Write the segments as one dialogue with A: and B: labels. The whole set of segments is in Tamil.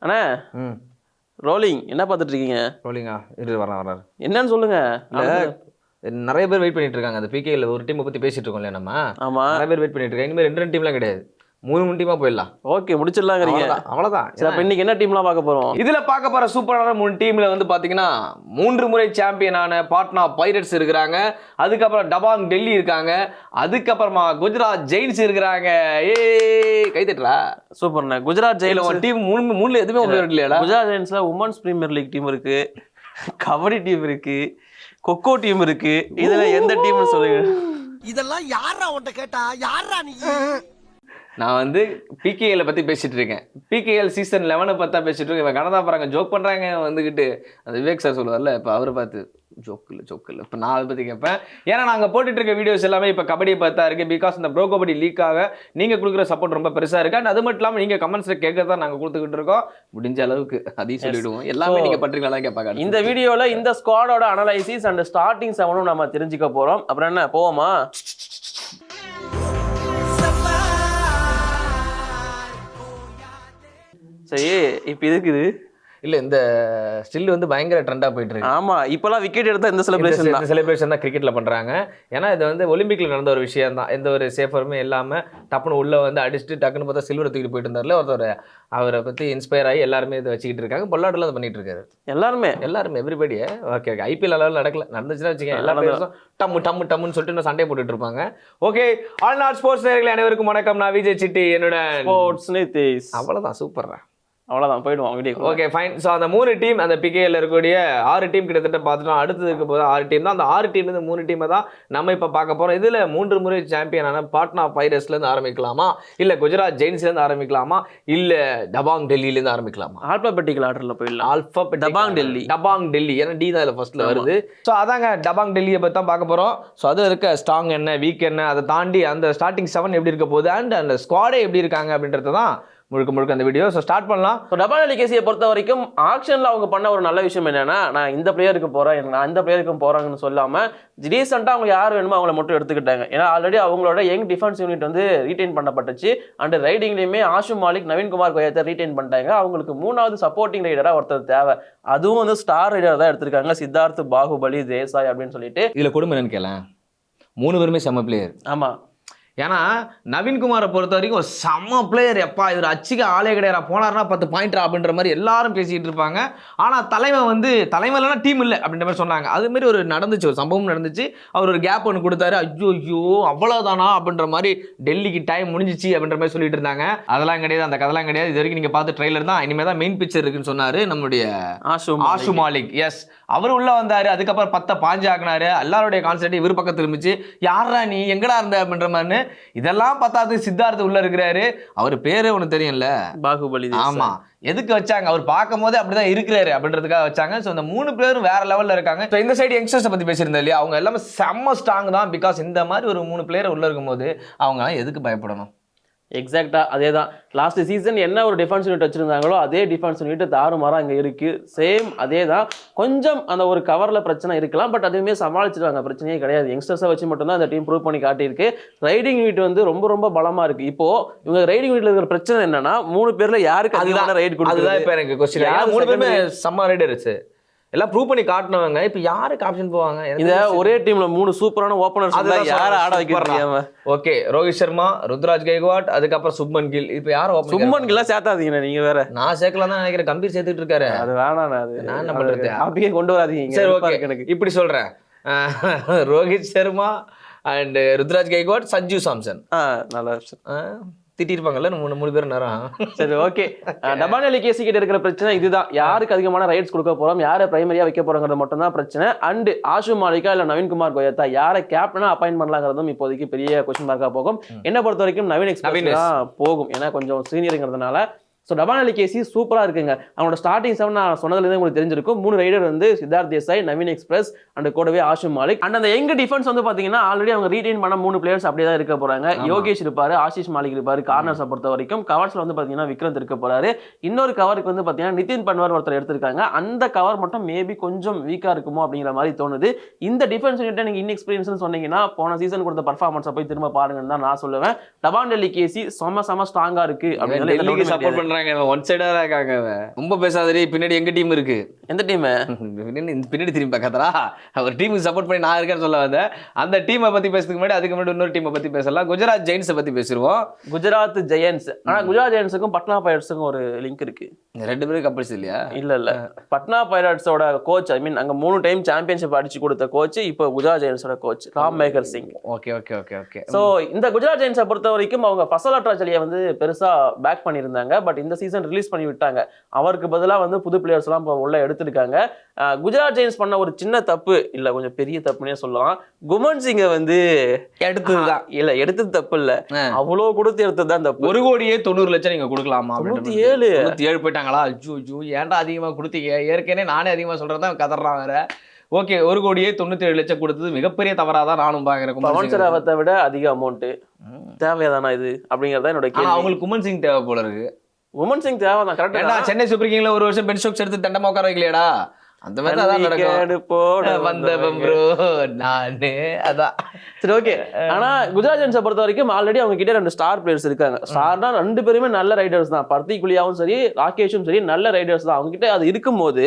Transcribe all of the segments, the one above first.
A: அண்ணா ரோலிங் என்ன பார்த்துட்டு இருக்கீங்க?
B: ரோலிங்கா வர்றாரு
A: என்னன்னு சொல்லுங்க.
B: நிறைய பேர் வெயிட் பண்ணிட்டு இருக்காங்க. அந்த பிகேல ஒரு டீமை பத்தி பேசிட்டு இருக்கோம் இல்லையா நம்ம.
A: ஆமா,
B: நிறைய பேர் வெயிட் பண்ணிட்டு இருக்காங்க. இனிமேல் 2 டீம்லாம் கிடையாது, 3 டீமா போயிடலாம்.
A: ஓகே, முடிச்சிடலாங்கிறீங்க.
B: அவ்வளவுதான்.
A: சரி, அப்ப இன்னைக்கு என்ன டீம்லாம் பார்க்க போறோம்?
B: இதுல பார்க்க போற சூப்பரான 3 டீம்ல வந்து பாத்தீங்கன்னா 3 முறை சாம்பியனான பாட்னா பைரட்ஸ் இருக்கிறாங்க. அதுக்கப்புறம் டபாங் டெல்லி இருக்காங்க. அதுக்கப்புறமா குஜராத் ஜெயின்ஸ் இருக்கிறாங்க. கை தட்டுறா.
A: சூப்பர்ண்ணா. குஜராத் ஜெயின்ஸ்
B: டீம் 3 எதுவுமே ஒன்று இல்லையா?
A: குஜராத் ஜெயின்ஸ்ல உமன்ஸ் பிரீமியர் லீக் டீம் இருக்கு, கபடி டீம் இருக்கு, கொக்கோ டீம் இருக்கு. இதுல எந்த டீம்னு சொல்லுங்க.
C: இதெல்லாம் யாரா உன்கிட்ட கேட்டா? யாரா நீ?
B: நான் வந்து பிகேஎல் பற்றி பேசிகிட்டு இருக்கேன். பிகேஎல் சீசன் 11 பார்த்தா பேசிகிட்டு இருக்கேன். இவன் கனதா போகிறாங்க, ஜோக் பண்ணுறாங்க வந்துக்கிட்டு. அந்த விவேக் சார் சொல்லுவார்ல, இப்போ அவரை பார்த்து ஜோக்கு இல்லை. இப்போ நான் அதை பற்றி கேட்பேன். ஏன்னா நாங்கள் போட்டுட்டு இருக்க வீடியோஸ் எல்லாமே இப்போ கபடியை பார்த்தா இருக்குது. பிகாஸ் இந்த ப்ரோ கபடி லீக்காக நீங்கள் கொடுக்குற சப்போர்ட் ரொம்ப பெருசாக இருக்குது. அண்ட் அது மட்டும் இல்லாமல் நீங்கள் கமெண்ட்ஸில் கேட்க தான் நாங்கள் கொடுத்துக்கிட்டு இருக்கோம். முடிஞ்ச அளவுக்கு அதையும் சொல்லிவிடுவோம். எல்லாமே நீங்கள் பண்ணுறீங்களா தான் கேட்பாங்க.
A: இந்த வீடியோவில் இந்த ஸ்குவாடோட அனலைசிஸ் அண்ட் ஸ்டார்டிங் 7 நம்ம தெரிஞ்சுக்க போகிறோம். அப்புறம் என்ன, போவோமா? சரி, இப்போ இருக்குது
B: இல்லை, இந்த ஸ்டில் வந்து பயங்கர ட்ரெண்டாக போயிட்டு இருக்கு.
A: ஆமா, இப்போலாம் விக்கெட் எடுத்தால் இந்த
B: செலிப்ரேஷன் தான் கிரிக்கெட்டில் பண்ணுறாங்க. ஏன்னா இது வந்து ஒலிம்பிக்கில் நடந்த ஒரு விஷயம் தான். எந்த ஒரு சேஃபருமே இல்லாமல் டப்புன்னு உள்ளே வந்து அடிச்சுட்டு டக்குன்னு பார்த்தா சில்வர் தூக்கிட்டு போயிட்டு இருந்தார்ல ஒருத்தர். அவரை பற்றி இன்ஸ்பயர் ஆகி எல்லாருமே இதை வச்சுக்கிட்டு இருக்காங்க. பொல்லாட்டில் அதை பண்ணிட்டு இருக்காரு. எல்லாருமே எவ்ரிபடியே. ஓகே, ஐபிஎல் அளவில் நடந்துச்சுன்னா வச்சுக்கேன். எல்லா பேரும் டம்முன்னு சொல்லிட்டு இன்னும் சண்டை போட்டுட்டு இருப்பாங்க. ஓகே, ஆல் நாட் ஸ்போர்ட்ஸ் நேயர்களே அனைவருக்கும் வணக்கம். நான் விஜய் சிட்டி, என்னோட
A: ஸ்போர்ட்ஸ் நிதேஷ்.
B: அவ்வளோதான், சூப்பர்ரா.
A: அவ்வளோதான், போயிடுவோம் வீடியோ.
B: Okay, fine. ஸோ அந்த 3 டீம், அந்த பிகேல இருக்கக்கூடிய 6 டீம் கிட்டத்தட்ட பார்த்துட்டோம். அடுத்தது இருக்க போது 6 டீம் தான். அந்த 6 டீம்லேருந்து 3 டீமை தான் நம்ம இப்போ பார்க்க போகிறோம். இதில் 3 முறை சாம்பியனான பாட்னா பைரட்ஸ்லேருந்து ஆரம்பிக்கலாமா, இல்லை குஜராத் ஜெயின்ஸ்லேருந்து ஆரம்பிக்கலாமா, இல்லை டபாங் டெல்லியிலேருந்து ஆரம்பிக்கலாமா?
A: ஆல்பாபெட்டிக்கல் ஆர்டரில் போயிடலாம்.
B: டபாங் டெல்லி, ஏன்னா டி தான் இதில் ஃபர்ஸ்ட்டில் வருது. ஸோ அதாங்க, டபாங் டெல்லியை பற்றி தான் பார்க்க போகிறோம். ஸோ அது இருக்க ஸ்ட்ராங் என்ன, வீக் என்ன, அதை தாண்டி அந்த ஸ்டார்டிங் 7 எப்படி இருக்க போகுது, அண்ட் அந்த ஸ்குவாடே எப்படி இருக்காங்க அப்படின்றது தான் முழுக்க அந்த வீடியோ. ஸோ ஸ்டார்ட் பண்ணலாம்.
A: ஸோ டபாங் டெல்லி கேசியை பொறுத்த வரைக்கும் ஆக்ஷனில் அவங்க பண்ண ஒரு நல்ல விஷயம் என்னன்னா, நான் இந்த பிளேயருக்கு போகிறேன், நான் இந்த பிளேயருக்கு போகிறாங்கன்னு சொல்லாமல் ரீசெண்டாக அவங்க யார் வேணுமோ அவங்கள மட்டும் எடுத்துக்கிட்டாங்க. ஏன்னா ஆல்ரெடி அவங்களோட யங் டிஃபென்ஸ் யூனிட் வந்து ரீட்டைன் பண்ணப்பட்டுச்சு. அண்ட் ரைடிங்லேயுமே ஆஷும் மாலிக், நவீன்குமார் கோயத்தை ரீட்டைன் பண்ணிட்டாங்க. அவங்களுக்கு 3வது சப்போர்ட்டிங் ரைடராக ஒருத்தர் தேவை. அதுவும் வந்து ஸ்டார் ரைடர் தான் எடுத்திருக்காங்க, சித்தார்த், பாகுபலி, தேசாய் அப்படின்னு சொல்லிட்டு.
B: இதில் கொடுமை என்னன்னு கேள, 3 பேருமே செம்ம பிளேயர்.
A: ஆமாம்,
B: ஏன்னா நவீன்குமாரை பொறுத்த வரைக்கும் ஒரு செம்ம பிளேயர். எப்பா இவர் அச்சுக்கு ஆளே கிடையாது, போனார்னா 10 பாயிண்ட் அப்படின்ற மாதிரி எல்லாரும் பேசிக்கிட்டு இருப்பாங்க. ஆனால் தலைமையிலனா டீம் இல்லை அப்படின்ற மாதிரி சொன்னாங்க. அதுமாரி ஒரு நடந்துச்சு, ஒரு சம்பவம் நடந்துச்சு. அவர் ஒரு கேப் ஒன்று கொடுத்தாரு. ஐயோ அவ்வளோதானா அப்படின்ற மாதிரி, டெல்லிக்கு டைம் முடிஞ்சிச்சு அப்படின்ற மாதிரி சொல்லிட்டு இருந்தாங்க. அதெல்லாம் கிடையாது, அந்த கதெல்லாம் கிடையாது. இது வரைக்கும் நீங்கள் பார்த்து ட்ரெய்லர் தான், இனிமேல் தான் மெயின் பிக்சர் இருக்குன்னு சொன்னார் நம்முடைய ஆஷு மாலிக். எஸ், அவர் உள்ள வந்தாரு. அதுக்கப்புறம் 10 பாஞ்சு ஆக்குனாரு. எல்லாருடைய கான்செப்ட் இவர் பக்கத்து இருந்துச்சு. யாரா நீ, எங்கடா இருந்த அப்படின்ற மாதிரி. இதெல்லாம் பார்த்தாது சித்தார்த் உள்ள இருக்கிறாரு. அவர் பேரு ஒண்ணு தெரியும்ல,
A: பாகுபலி.
B: ஆமா, எதுக்கு வச்சாங்க, அவர் பார்க்கும் போது அப்படிதான் இருக்கிறாரு அப்படின்றதுக்காக வச்சாங்க. ஸோ இந்த 3 பேரும் வேற லெவல்ல இருக்காங்க. ஸோ இந்த சைடு யங்ஸ்டர்ஸ் பத்தி பேசியிருந்தேன் இல்லையா, அவங்க எல்லாமே செம்ம ஸ்ட்ராங் தான். பிகாஸ் இந்த மாதிரி ஒரு 3 பிளேயர் உள்ள இருக்கும் போது அவங்க எதுக்கு பயப்படணும்?
A: எக்ஸாக்டாக அதே தான். லாஸ்ட் சீசன் என்ன ஒரு டிஃபென்ஸ் யூனிட் வச்சுருந்தாங்களோ அதே டிஃபென்ஸ் யூனிட் தாறுமாறாக அங்கே இருக்குது. சேம் அதே தான். கொஞ்சம் அந்த ஒரு கவரில் பிரச்சனை இருக்கலாம், பட் அதுவுமே சமாளிச்சிருவாங்க, பிரச்சனையே கிடையாது. யங்ஸ்டர்ஸை வச்சு மட்டும்தான் அந்த டீம் ப்ரூவ் பண்ணி காட்டியிருக்கு. ரைடிங் யூனிட் வந்து ரொம்ப பலமாக இருக்குது. இப்போது இவங்க ரைடிங் யூனிட்ல இருக்கிற பிரச்சனை என்னன்னா, 3 பேரில் யாருக்கு அதிகமான ரைட் கொடுக்குது?
B: அதுதான் இப்போ எனக்கு கொஸ்டின். 3 பேருமே செம்ம ரைடர்ஸ், எல்லாம் ப்ரூவ் பண்ணி காட்டினவங்க. இப்போ யாருக்கு ஆப்ஷன் போவாங்க? இந்த
A: ஒரே டீம்ல 3 சூப்பரான ஓப்பனர்ஸ் இருந்தா யாரை ஆட வைக்கிறாங்க?
B: ஓகே, ரோஹித் சர்மா, ருத்ராஜ் கைக்வாட், அதுக்கப்புறம் சுப்மன் கில். இப்போ யாரும்
A: சுப்மன் கில்லாம் சேர்த்தாதீங்க, நீங்க வேற.
B: நான் சேர்க்கலாம் தான் நினைக்கிறேன். கம்பீர் சேர்த்துட்டு இருக்காரு.
A: அது வேணாம், அது
B: நான் என்ன பண்றது,
A: அப்படியே கொண்டு வராதீங்க.
B: சரி, ஓகே, எனக்கு இப்படி சொல்றேன். ரோஹித் சர்மா அண்ட் ருத்ராஜ் கைக்வாட், சஞ்சு சாம்சன்.
A: நல்லா
B: திட்டிருப்பாங்கல்ல 3 பேர் நேரம்.
A: சரி, ஓகே. டபாங் டெல்லி கேசி கிட்ட இருக்கிற பிரச்சனை இதுதான். யாருக்கு அதிகமான ரைட்ஸ் கொடுக்க போறோம், யாரை பிரைமரியா வைக்க போறோங்கிறது மட்டும் தான் பிரச்சனை. அண்ட் ஆஷு மாலிகா இல்ல நவீன்குமார் கோயத்தா யாரை கேப்டனா அப்பாயின்ட் பண்ணலாங்கிறதும் இப்போதைக்கு பெரிய கொஸ்டின் மார்க்கா போகும். என்ன பொறுத்த வரைக்கும் நவீன் எக்ஸ்பிரஸ் தான் போகும், ஏன்னா கொஞ்சம் சீனியருங்கிறதுனால. ஸோ டபாங் டெல்லி கேசி சூப்பராக இருக்குங்க. அவனோட ஸ்டார்டிங் 7 நான் சொன்னதுலேருந்து உங்களுக்கு தெரிஞ்சிருக்கும். 3 ரைடர் வந்து சித்தார்த் தேசாய், நவீன் எக்ஸ்பிரஸ் அண்ட் கூடவே ஆஷு மாலிக். அண்ட் அந்த எங்க டிஃபென்ஸ் வந்து பார்த்தீங்கன்னா ஆல்ரெடி அவங்க ரீடைன் பண்ண 3 பிளேயர்ஸ் அப்படியே தான் இருக்க போறாங்க. யோகேஷ் இருப்பாரு, ஆஷிஷ் மாலிக் இருப்பாரு. கார்னர்ஸை பொறுத்த வரைக்கும் கவர்ஸ்ல வந்து பார்த்தீங்கன்னா விக்ரந்த் இருக்க போறாரு. இன்னொரு கவருக்கு வந்து பார்த்தீங்கன்னா நிதின் பன்வார் ஒருத்தர் எடுத்திருக்காங்க. அந்த கவர் மட்டும் மேபி கொஞ்சம் வீக்காக இருக்குமோ அப்படிங்கிற மாதிரி தோணுது. இந்த டிஃபென்ஸ் யூனிட் நீங்கள் இன்எக்ஸ்பீரியன்ஸ் சொன்னீங்கன்னா போன சீசன் கொடுத்த பர்ஃபார்மன்ஸை போய் திரும்ப பாருங்கன்னு தான் நான் சொல்லுவேன். டபாங் டெல்லி கேசி செம ஸ்ட்ராங்கா இருக்கு அப்படின்னு
B: சப்போர்ட் பண்றாங்க, ஒன் சைடா இருக்காங்க. ரொம்ப பேசாதே, பின்னாடி எங்க டீம் இருக்கு.
A: எந்த டீம்?
B: பின்னாடி திரும்பி பார்க்காதரா, ஒரு டீமுக்கு சப்போர்ட் பண்ணி நான் இருக்கேன்னு சொல்ல வந்தேன். அந்த டீமை பத்தி பேசுறதுக்கு முன்னாடி அதுக்கு முன்னாடி இன்னொரு டீமை பத்தி பேசலாம். குஜராத் ஜெயின்ஸை பத்தி பேசிடுவோம்.
A: குஜராத் ஜெயன்ஸ். ஆனா குஜராத் ஜெயன்ஸுக்கும் பட்னா பைரட்ஸுக்கும் ஒரு லிங்க் இருக்கு.
B: 2 பேரும் கப்பல்ஸ் இல்லையா?
A: இல்ல பட்னா பைரட்ஸோட கோச், ஐ மீன் அங்க 3 டைம் சாம்பியன்ஷிப் அடிச்சு கொடுத்த கோச் இப்போ குஜராத் ஜெயன்ஸோட coach Ram Mehar Singh.
B: Okay okay okay okay.
A: So இந்த குஜராத் ஜெயன்ஸை பொறுத்த வரைக்கும் அவங்க ஃபசல் அட்ராஜலியை வந்து பெருசா பேக் பண்ணியிருந்தாங்க. பட் இந்த சீசன் ரிலீஸ் பண்ணி விட்டாங்க. அவருக்கு பதிலா வந்து புது பிளேயர்ஸ் எல்லாம் இப்போ உள்ள எடுத்திருக்காங்க. குஜராத் ஜெயின்ஸ் பண்ண ஒரு சின்ன தப்பு, இல்ல கொஞ்சம் பெரிய தப்புன்னே சொல்லலாம். குமன் சிங்கை வந்து
B: எடுத்ததுதான்.
A: இல்ல எடுத்தது தப்பு இல்ல, அவ்வளவு கொடுத்து எடுத்ததுதான் தப்பு.
B: 1,90,00,000 நீங்க கொடுக்கலாமா?
A: 97
B: போயிட்டாங்களா? ஐயோ ஏன்டா அதிகமா கொடுத்தீங்க? ஏற்கனவே நானே அதிகமா சொல்றதான் கதறான் வேற. ஓகே, 1,97,00,000 கொடுத்தது மிகப்பெரிய தவறாதான் நானும் பாக்குறேன்.
A: பவன் சராவத்தை விட அதிக அமௌண்ட் தேவையாதானா இது அப்படிங்கறத என்னோட கேள்வி.
B: அவங்களுக்கு குமன் சிங் தேவை போல இருக்கு.
A: குமன் சிங் தேவைதான், கரெக்டா.
B: சென்னை சூப்பர் கிங்ல ஒரு வருஷம் பென் ஸ்டோக்ஸ் எடுத்து தண்டமா உட்கார வைக்கலையடா, அந்த மாதிரி தான் நடக்கும். வந்தவன் ப்ரோ நானு அதான்.
A: சரி ஓகே. ஆனா குஜராத் ஜெயின்ஸை பொறுத்த வரைக்கும் ஆல்ரெடி அவங்க கிட்ட 2 ஸ்டார் பிளேயர்ஸ் இருக்காங்க. ஸ்டார்னா 2 பேருமே நல்ல ரைடர்ஸ் தான். பர்த்திகுலியாவும் சரி ராகேஷும் சரி நல்ல ரைடர்ஸ் தான். அவங்க கிட்ட அது இருக்கும்போது,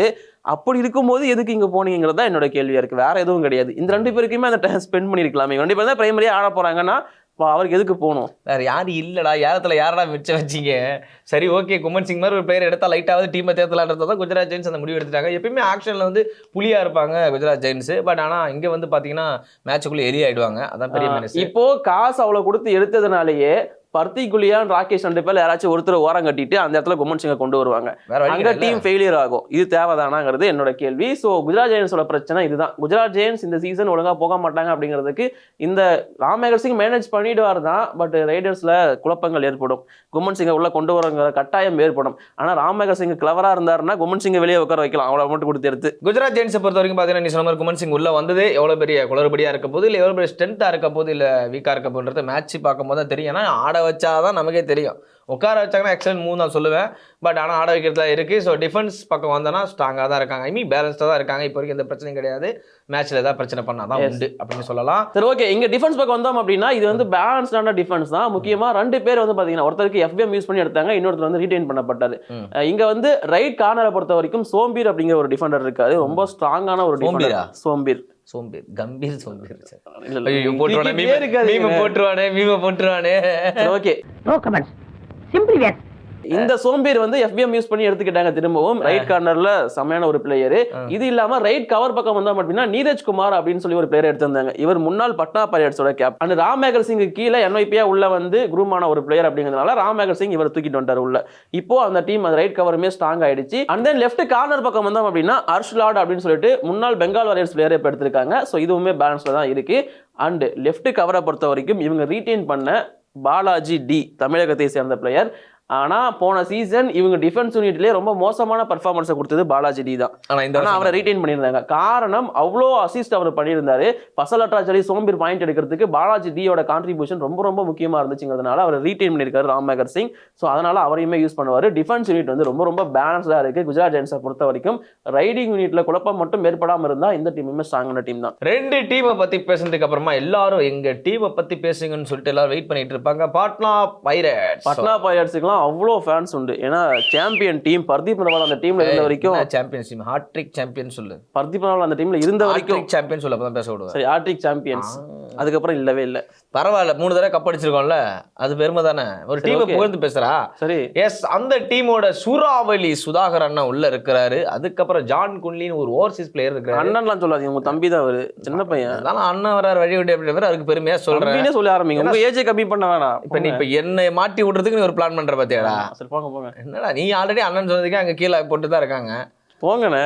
A: அப்படி இருக்கும்போது எதுக்கு இங்க போனீங்கிறது தான் என்னோட கேள்வியா இருக்கு. வேற எதுவும் கிடையாது. இந்த 2 பேருக்குமே அந்த டைம் ஸ்பெண்ட் பண்ணிருக்கலாமே. 2 பேர் தான் பிரைமரியா ஆட போறாங்கன்னா அவருக்கு எதுக்கு போகணும்?
B: வேற யாரு இல்லடா, ஏரத்துல யாரடா மிச்சம் வச்சிங்க? சரி ஓகே, குமன் சிங் மாதிரி ஒரு பிளேயர் எடுத்தா லைட்டாவது டீமை தேர்தலாடுறதா தான் குஜராத் ஜெயின்ஸ் அந்த முடிவு எடுத்துட்டாங்க. எப்பயுமே ஆக்ஷன்ல வந்து புலியா இருப்பாங்க குஜராத் ஜெயின்ஸ். பட் ஆனா இங்க வந்து பாத்தீங்கன்னா மேட்சுக்குள்ள எரி ஆயிடுவாங்க. அதான் பெரிய மைனஸ்.
A: இப்போ காசு அவ்வளவு கொடுத்து எடுத்ததுனாலயே பர்த்திகுலியான் ராகேஷ் 2 பேர்ல யாராச்சும் ஒருத்தர் ஓரம் கட்டிட்டு அந்த இடத்துல குமன் சிங்கை கொண்டு வருவாங்க. அங்க டீம் ஃபெயிலியர் ஆகும். இது தேவைதானாங்கிறது என்னோட கேள்வி. சோ குஜராத் ஜெயின்ஸோட பிரச்சனை இதுதான். குஜராத் ஜெயின்ஸ் இந்த சீசன் ஒழுங்கா போக மாட்டாங்க அப்படிங்கிறதுக்கு இந்த ராம் மேகர் சிங் மேனேஜ் பண்ணிடுவார் தான். பட் ரைடர்ஸ்ல குழப்பங்கள் ஏற்படும். குமன் சிங்கை உள்ள கொண்டு வரங்கிற கட்டாயம் ஏற்படும். ஆனா ராம் மேகர் சிங் கிளவரா இருந்தாருன்னா குமன் சிங்கை வெளியே உட்கார வைக்கலாம், அவ்வளவு அமௌண்ட் கொடுத்து எடுத்து.
B: குஜராத் ஜெயின்ஸை பொறுத்த வரைக்கும் பாத்தீங்கன்னா, நீ சொன்ன மாதிரி குமன் சிங் உள்ள வந்தது எவ்வளவு பெரிய குளறுபடியா இருக்க போது, இல்ல எவ்வளவு பெரிய ஸ்ட்ரென்த்தா இருக்க போது, இல்ல வீக்கா இருக்க போதுன்றது மேட்ச் பார்க்கும் போது தான் தெரியும். ஏன்னா ஆட வச்சா தான் நமக்கே தெரியும். உட்கார வச்சாங்கன்னா எக்ஸலன்ட் மூவ் தான் சொல்லுவேன். பட் ஆனால் ஆட வைக்கிறதுல இருக்குது. ஸோ டிஃபென்ஸ் பக்கம் வந்தோன்னா ஸ்ட்ராங்காக தான் இருக்காங்க. ஐ மீன் பேலன்ஸ்டாக தான் இருக்காங்க. இப்போ வரைக்கும் எந்த பிரச்சனையும் கிடையாது. மேட்ச்சில் ஏதாவது பிரச்சனை பண்ணால் தான் உண்டு அப்படின்னு சொல்லலாம்.
A: சரி ஓகே, இங்கே டிஃபென்ஸ் பக்கம் வந்தோம் அப்படின்னா இது வந்து பேலன்ஸ்டான டிஃபென்ஸ் தான். முக்கியமாக 2 பேர் வந்து பார்த்தீங்கன்னா ஒருத்தருக்கு FBM யூஸ் பண்ணி எடுத்தாங்க, இன்னொருத்தர் வந்து ரீடைன் பண்ணப்பட்டாரு. இங்கே வந்து ரைட் கார்னரை பொறுத்த வரைக்கும் சோம்பீர் அப்படிங்கிற ஒரு டிஃபெண்டர் இருக்காரு. ரொம்ப ஸ்ட்ராங்கான ஒரு டிஃபெண்டர். சோம்பீர்
B: கம்பீர் சோம்பீர். போட்டுருவானே.
A: ஓகே, இந்த சோம்பீர் வந்து FBM யூஸ் பண்ணி எடுத்துக்கிட்டாங்க திரும்பவும். ரைட் கார்னர்ல செமையான ஒரு பிளேயர். இது இல்லாம ரைட் கவர் பக்கம் வந்தா அப்படின்னா நீரஜ் குமார் அப்படின்னு சொல்லி ஒரு பிளேயர் எடுத்திருந்தாங்க. இவர் முன்னாள் பட்னா பைரட்ஸோட கேப். அண்ட் ராம் மேகர் சிங் கீழே NYP உள்ள வந்து குரூமான ஒரு பிளேயர் அப்படிங்கிறதுனால ராம் மேகர் சிங் இவர் தூக்கிட்டு வந்துட்டார் உள்ள. இப்போ அந்த டீம் அந்த ரைட் கவருமே ஸ்ட்ராங் ஆயிடுச்சு. அண்ட் தென் லெஃப்ட் கார்னர் பக்கம் வந்தோம் அப்படின்னா அர்ஷ்லாட் அப்படின்னு சொல்லிட்டு முன்னாள் பெங்கால் வாரியர்ஸ் பிளேயர் இப்போ எடுத்திருக்காங்க. ஸோ இதுவுமே பேலன்ஸ்ல தான் இருக்கு. அண்ட் லெஃப்ட் கவரை பொறுத்த வரைக்கும் இவங்க ரீடைன் பண்ண பாலாஜி டி, தமிழகத்தை சேர்ந்த பிளேயர். ஆனா போன சீசன் இவங்க டிஃபென்ஸ் யூனிட்லயே ரொம்ப மோசமான பெர்ஃபார்மன்ஸை கொடுத்தது பாலாஜி டி தான். ஆனா அவரை ரீடைன் பண்ணியிருந்தாங்க. காரணம் அவ்வளோ அசிஸ்ட் அவர் பண்ணியிருந்தாரு. ஃபசல் அட்ராஜலி சோம்பீர் பாயிண்ட் எடுக்கிறதுக்கு பாலாஜி டியோட கான்ட்ரிபியூஷன் ரொம்ப ரொம்ப முக்கியமா இருந்துச்சுங்கிறதுனால அவர் ரீடைன் பண்ணியிருக்காரு ராம் மேகர் சிங். ஸோ அதனால அவரையுமே யூஸ் பண்ணுவார். டிஃபென்ஸ் யூனிட் வந்து ரொம்ப ரொம்ப பேலன்ஸ்டா இருக்கு. குஜராத் ஜெயின்ஸை பொறுத்த வரைக்கும் ரைடிங் யூனிட்ல குழப்பம் மட்டும் ஏற்படாம இருந்தா இந்த டீமுமே ஸ்ட்ராங்கான டீம் தான்.
B: 2 டீமை பத்தி பேசுனதுக்கு அப்புறமா எல்லாரும் எங்க டீமை பத்தி பேசுங்கன்னு சொல்லிட்டு எல்லாரும் வெயிட் பண்ணிட்டு இருப்பாங்க. பட்னா
A: பைரட்ஸ் அவ்வளோ ஃபேன்ஸ் உண்டு. ஏன்னா சாம்பியன் டீம் பர்தீப் நர்வால் அந்த டீம்ல இருந்த வரைக்கும்
B: சாம்பியன்ஸ் டீம் ஹாட்ரிக் சாம்பியன் சொல்லு.
A: பர்தீப் நர்வால் அந்த டீம்ல இருந்த வரைக்கும்
B: சாம்பியன் சொல்ல அப்பதான் பேச விடுவேன்.
A: சரி, ஹாட்ரிக் சாம்பியன்ஸ். அதுக்கப்புறம் இல்லவே இல்லை.
B: பரவாயில்ல, 3 தடவை கப் அடிச்சிருக்கோம்ல, அது பெருமை தானே. ஒரு டீமை புகழ்ந்து பேசுறா. சரி எஸ், அந்த டீமோட சூறாவளி சுதாகர் அண்ணா உள்ள இருக்கிறாரு. அதுக்கப்புறம் ஜான் குன்லின்னு ஒரு ஓவர்சீஸ் பிளேயர் இருக்காரு.
A: அண்ணன்லாம் சொல்லாதீங்க, உங்க தம்பி தான் அவரு, சின்ன பையன்.
B: அதனால அண்ணன் வராரு வழி விட்டு அப்படின்ற அதுக்கு பெருமையா சொல்றேன்.
A: சொல்ல ஆரம்பிங்க. உங்க ஏஜை கம்மி பண்ண வேணாம்.
B: இப்ப என்னை மாட்டி விடுறதுக்கு நீ ஒரு பிளான் பண்ற பாத்தியாடா?
A: சரி போங்க போங்க.
B: என்னடா நீ ஆல்ரெடி அண்ணன் சொன்னதுக்கு அங்க கீழே போட்டு தான் இருக்காங்க.
A: போங்கண்ணே.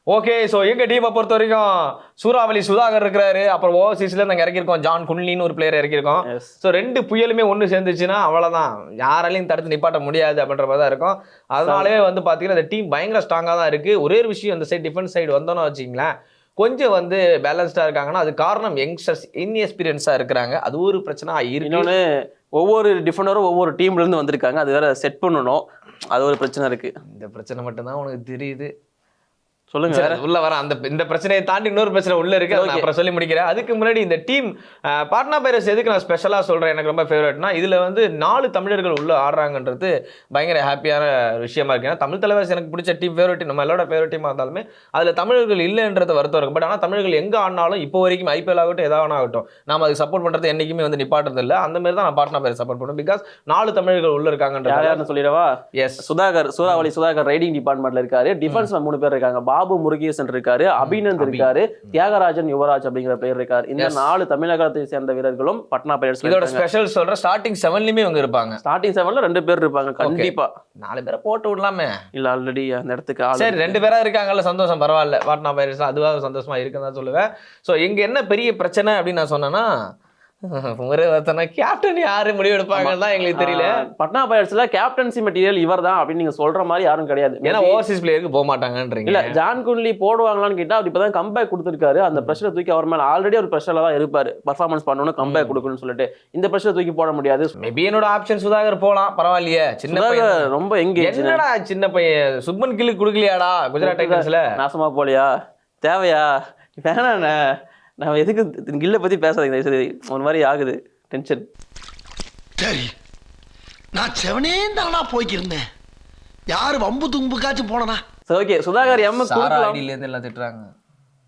B: ஓகே, ஸோ எங்க டீமை பொறுத்த வரைக்கும் சூறாவளி சுதாகர் இருக்கிறாரு. அப்புறம் ஓவர்சீஸ்ல நாங்கள் இறக்கிருக்கோம் ஜான் குன்லின்னு ஒரு பிளேயர் இறக்கிருக்கோம். ஸோ 2 புயலுமே ஒன்று சேர்ந்துச்சுன்னா அவ்வளோதான், யாராலையும் தடுத்து நிப்பாட்ட முடியாது அப்படின்ற மாதிரி தான் இருக்கும். அதனாலே வந்து பார்த்தீங்கன்னா இந்த டீம் பயங்கர ஸ்ட்ராங்காக தான் இருக்கு. ஒரே ஒரு விஷயம், அந்த சைடு டிஃபென்ஸ் சைடு வந்தோன்னு வச்சிங்களேன், கொஞ்சம் வந்து பேலன்ஸ்டாக இருக்காங்கன்னா அது காரணம் யங்ஸ்டர்ஸ் இன்எக்ஸ்பீரியன்ஸாக இருக்கிறாங்க. அது ஒரு பிரச்சனை இருக்கு.
A: இன்னொன்று ஒவ்வொரு டிஃபெண்டரும் ஒவ்வொரு டீம்ல இருந்து வந்திருக்காங்க. அது வேற செட் பண்ணணும், அது ஒரு பிரச்சனை இருக்கு.
B: இந்த பிரச்சனை மட்டும்தான் உனக்கு தெரியுது.
A: சொல்லுங்க
B: சரி, உள்ள வர இந்த பிரச்சனையை தாண்டி இன்னொரு பிரச்சனை உள்ள இருக்கு, அதை நான் அப்புறம் சொல்லி முடிக்கிறேன். அதுக்கு முன்னாடி இந்த டீம் பாட்னா பைரட்ஸ் எதுக்கு நான் ஸ்பெஷலா சொல்றேன், எனக்கு ரொம்ப ஃபேவரட்னா இதுல வந்து 4 தமிழர்கள் உள்ள ஆடுறாங்கன்றது பயங்கர ஹாப்பியான விஷயமா இருக்கு. ஏன்னா தமிழ் தலைவர் எனக்கு பிடிச்ச டீம் ஃபேவரட், நம்ம எல்லாரோட ஃபேவரட் டீமா இருந்தாலுமே அதுல தமிழர்கள் இல்லைன்றது வருத்தம் இருக்கு. பட் ஆனா தமிழர்கள் எங்க ஆடினாலும் இப்போ வரைக்கும் IPL ஆகட்டும் எதாவது ஆகட்டும் நாம அதுக்கு சப்போர்ட் பண்றது என்னைக்குமே வந்து நிப்பாட்டுறது இல்லை. அந்த மாதிரி தான் நான் பாட்னா பைரட்ஸ் சப்போர்ட் பண்ணுவேன். பிகாஸ் 4 தமிழர்கள் உள்ள இருக்காங்கன்றது
A: சொல்லிடவா.
B: எஸ்,
A: சூறாவளி சுதாகர் ரைடிங் டிபார்ட்மெண்ட்ல இருக்காரு. டிஃபென்ஸ்ல 3 பேர் இருக்காங்க. பாபு முருகேசன் இருக்காரு, அபிநந்த் இருக்காரு, தியாகராஜன் யுவராஜ் அப்படிங்கிற பேர் இருக்காரு. இந்த 4 தமிழகத்தை சேர்ந்த வீரர்களும் பட்னா பைரட்ஸ்.
B: இதோட ஸ்பெஷல் சொல்ற ஸ்டார்டிங் 7லயுமே இவங்க இருப்பாங்க.
A: ஸ்டார்டிங் 7ல 2 பேர் இருப்பாங்க கண்டிப்பா.
B: 4 பேரை போட்டு விடலாமே.
A: இல்ல ஆல்ரெடி அந்த இடத்துக்கு
B: சரி 2 பேரா இருக்காங்கல்ல, சந்தோஷம், பரவாயில்ல. பாட்னா பைரட்ஸ் அதுவாக சந்தோஷமா இருக்குன்னு தான் சொல்லுவேன். ஸோ இங்க என்ன பெரிய பிரச்சனை அப்படின்னு நான் சொன்னேன்னா, கேப்டன் யாரு முடிவு எடுப்பாங்கன்னு தான் எங்களுக்கு தெரியல.
A: பட்னா பைரட்ஸ்ல கேப்டன்சி மெட்டீரியல் இவர் தான் அப்படின்னு நீங்க சொல்ற மாதிரி யாரும் கிடையாது.
B: ஏன்னா ஓவர்சீஸ் பிளேயருக்கு போக மாட்டாங்கன்றீங்க.
A: இல்ல ஜான் குன்லி போடுவாங்களான்னு கேட்டா அவர் இப்பதான் கம்பேக் கொடுத்திருக்காரு. அந்த பிரஷரை தூக்கி அவர் மேல ஆல்ரெடி ஒரு பிரஷர்ல தான் இருப்பாரு, பர்ஃபார்மன்ஸ் பண்ணணும் கம்பேக் கொடுக்கணும்னு சொல்லிட்டு. இந்த பிரஷரை தூக்கி போட முடியாது.
B: மேபி என்னோட ஆப்ஷன் சுதாகர் போலாம், பரவாயில்லையே. சின்ன பையன்
A: ரொம்ப எங்க
B: என்னடா சின்ன பையன் சுப்மன் கில்லுக்கு கொடுக்கலையாடா குஜராத் டைட்டன்ஸ்ல,
A: நாசமா போலியா, தேவையா, வேணாண்ணே. நான் எதுக்கு கில்ல பத்தி பேசாதீங்க சரி, ஒரு மாதிரி ஆகுது டென்ஷன்.
C: சரி நான் செவனே தானா போய்க்கிருந்தேன், யாரு வம்பு தும்புக்காச்சும் போனா.
A: சரி ஓகே, சுதாகர் எம்
B: எல்லாம் திட்டுறாங்க,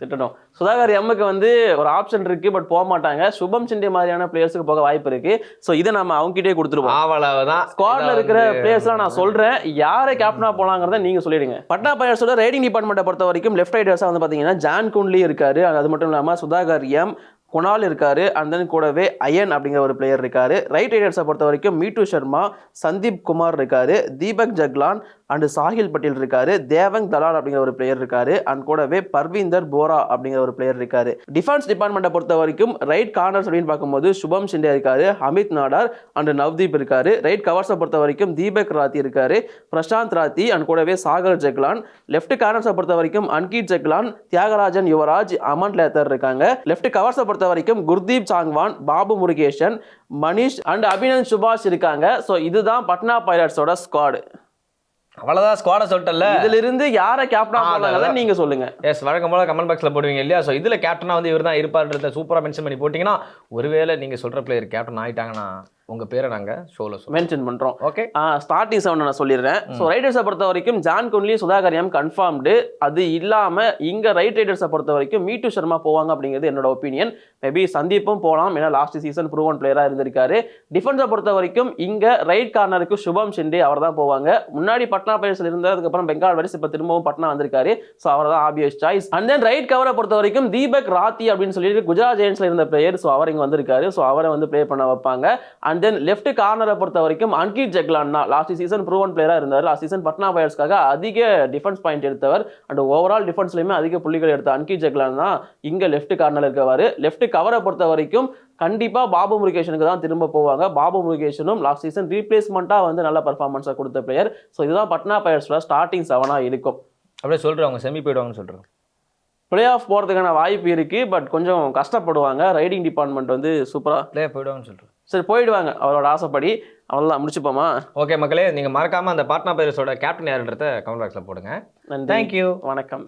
A: திட்டணும். சுதாகர் எம்முக்கு வந்து ஒரு ஆப்ஷன் இருக்கு, பட் போக மாட்டாங்க. சுபம் சிண்டே மாதிரியான பிளேயர்ஸுக்கு போக வாய்ப்பு இருக்கு. ஸோ இதை நம்ம அவங்க கிட்டே கொடுத்துருவோம்.
B: அவ்வளவுதான்.
A: ஸ்குவாட்ல இருக்கிற பிளேயர்ஸ்லாம் நான் சொல்றேன், யாரை கேப்டனா போலாங்கிறத நீங்க சொல்லிடுங்க. பட்னா பைரட்ஸோட ரைடிங் டிபார்ட்மெண்ட்டை பொறுத்த வரைக்கும் லெஃப்ட் ரைடர்ஸா வந்து பாத்தீங்கன்னா ஜான் குன்லி இருக்காரு. அது மட்டும் இல்லாம சுதாகர் எம், குணால் இருக்காரு. அண்ட் தென் கூடவே அயன் அப்படிங்கிற ஒரு பிளேயர் இருக்காரு. ரைட் ரைடர்ஸை பொறுத்த வரைக்கும் மீட்டு சர்மா, சந்தீப் குமார் இருக்காரு, தீபக் ஜக்லான் அண்ட் சாஹில் பட்டேல் இருக்காரு, தேவங் தலால் அப்படிங்கிற ஒரு பிளேயர் இருக்காரு. அண்ட் கூடவே பர்வீந்தர் போரா அப்படிங்கிற ஒரு பிளேயர் இருக்காரு. டிஃபென்ஸ் டிபார்ட்மெண்ட்டை பொறுத்த வரைக்கும் ரைட் கார்னர்ஸ் அப்படின்னு பார்க்கும்போது சுபம் சிண்டே இருக்காரு, அமித் நாடார் அண்ட் நவ்தீப் இருக்காரு. ரைட் கவர்ஸை பொறுத்த வரைக்கும் தீபக் ராத்தி இருக்காரு, பிரசாந்த் ராத்தி அண்ட் கூடவே சாகர் ஜக்லான். லெஃப்ட் கார்னர்ஸை பொறுத்த வரைக்கும் அன்கீத் ஜக்லான், தியாகராஜன் யுவராஜ், அமன் லேத்தர் இருக்காங்க. லெஃப்ட் கவர்ஸை பொறுத்த வரைக்கும் குர்தீப் சாங்வான், பாபு முருகேசன், மனிஷ் அண்ட் அபிநந்த் சுபாஷ் இருக்காங்க. ஸோ இதுதான் பட்னா பைரட்ஸோட ஸ்குவாடு.
B: அவ்வளவுதான், ஸ்குவாட சொல்லிட்டல.
A: இதுல இருந்து யாரை கேப்டனா போடுறாங்க நீங்க சொல்லுங்க.
B: எஸ், வழக்கம் போல கமெண்ட் பாக்ஸ்ல போடுவீங்க இல்லையா. ஸோ இதுல கேப்டனா வந்து இவர் தான் இருப்பாருன்றத சூப்பரா மென்ஷன் பண்ணி போட்டீங்கன்னா, ஒருவேளை நீங்க சொல்ற பிளேயர் கேப்டன் ஆயிட்டாங்கன்னா உங்க பேரை நாங்க ஷோல
A: மென்ஷன் பண்றோம்.
B: ஓகே,
A: ஸ்டார்டிங் 7 நான் சொல்லிடுறேன். ஸோ ரைடர்ஸை பொறுத்த வரைக்கும் ஜான் குன்லி, சுதாகர் எம் கன்ஃபார்ம்டு. அது இல்லாம இங்க ரைட் ரைடர்ஸை பொறுத்த வரைக்கும் மீட்டு சர்மா போவாங்க அப்படிங்கிறது என்னோட ஒப்பீனியன். மேபி சந்தீப்பும் போகலாம், ஏன்னா லாஸ்ட் சீசன் ப்ரூவன் பிளேயரா இருந்திருக்காரு. டிஃபென்ஸை பொறுத்த வரைக்கும் இங்க ரைட் கார்னருக்கு சுபம் சிண்டே அவர் தான் போவாங்க. முன்னாடி பட்னா பைரட்ஸ்ல இருந்தார், அதுக்கப்புறம் பெங்கால் வாரியர்ஸ், இப்ப திரும்பவும் பட்னா வந்திருக்காரு. ஸோ அவர் தான் obvious choice. And then right கவரை பொறுத்த வரைக்கும் தீபக் ராத்தி அப்படின்னு சொல்லிட்டு குஜராத் ஜெயண்ட்ஸ்ல இருந்த பிளேயர். ஸோ அவர் இங்க வந்திருக்காரு. ஸோ அவரை வந்து பிளே பண்ண வைப்பாங்க. அண்ட் தென் லெஃப்ட் கார்னர் பொறுத்த வரைக்கும் அன்கீத் ஜக்லான் தான் லாஸ்ட் சீசன் ப்ரூவன் பிளேயரா இருந்தார். லாஸ்ட் சீசன் பட்னா பைரட்ஸ்க்காக அதிக டிஃபென்ஸ் பாயிண்ட் எடுத்தவர் அண்ட் ஓவரால் டிஃபென்ஸ்லயுமே அதிக புள்ளிகள் எடுத்த அன்கீத் ஜக்லான் தான் இங்க லெஃப்ட் கார்னர்ல இருக்கவாரு. லெஃப்ட் கவரை பொறுத்த வரைக்கும் கண்டிப்பா பாபு முருகேசனுக்கு தான் திரும்ப போவாங்க. பாபு முருகேசனும் லாஸ்ட் சீசன் ரீப்ளேஸ்மெண்டா வந்து நல்ல பர்ஃபார்மன்ஸா கொடுத்த பிளேயர். ஸோ இதுதான் பட்னா பைரட்ஸ்ல ஸ்டார்டிங் 7 இருக்கும்.
B: அப்படியே சொல்றவங்க செமி போயிடுவாங்கன்னு சொல்றேன்.
A: பிளே ஆஃப் போறதுக்கான வாய்ப்பு இருக்கு, பட் கொஞ்சம் கஷ்டப்படுவாங்க. ரைடிங் டிபார்ட்மெண்ட் வந்து சூப்பரா
B: பிளே போயிடுவாங்கன்னு சொல்றேன்.
A: சரி போயிடுவாங்க, அவரோட ஆசைப்படி. அவ்வளோதான், முடிச்சுப்போமா?
B: ஓகே மக்களே, நீங்க மறக்காம அந்த பாட்னா பைரட்ஸோட கேப்டன் யாருன்றத கமெண்ட் பாக்ஸ்ல போடுங்க.
A: நன்றி,
B: தேங்க்யூ,
A: வணக்கம்.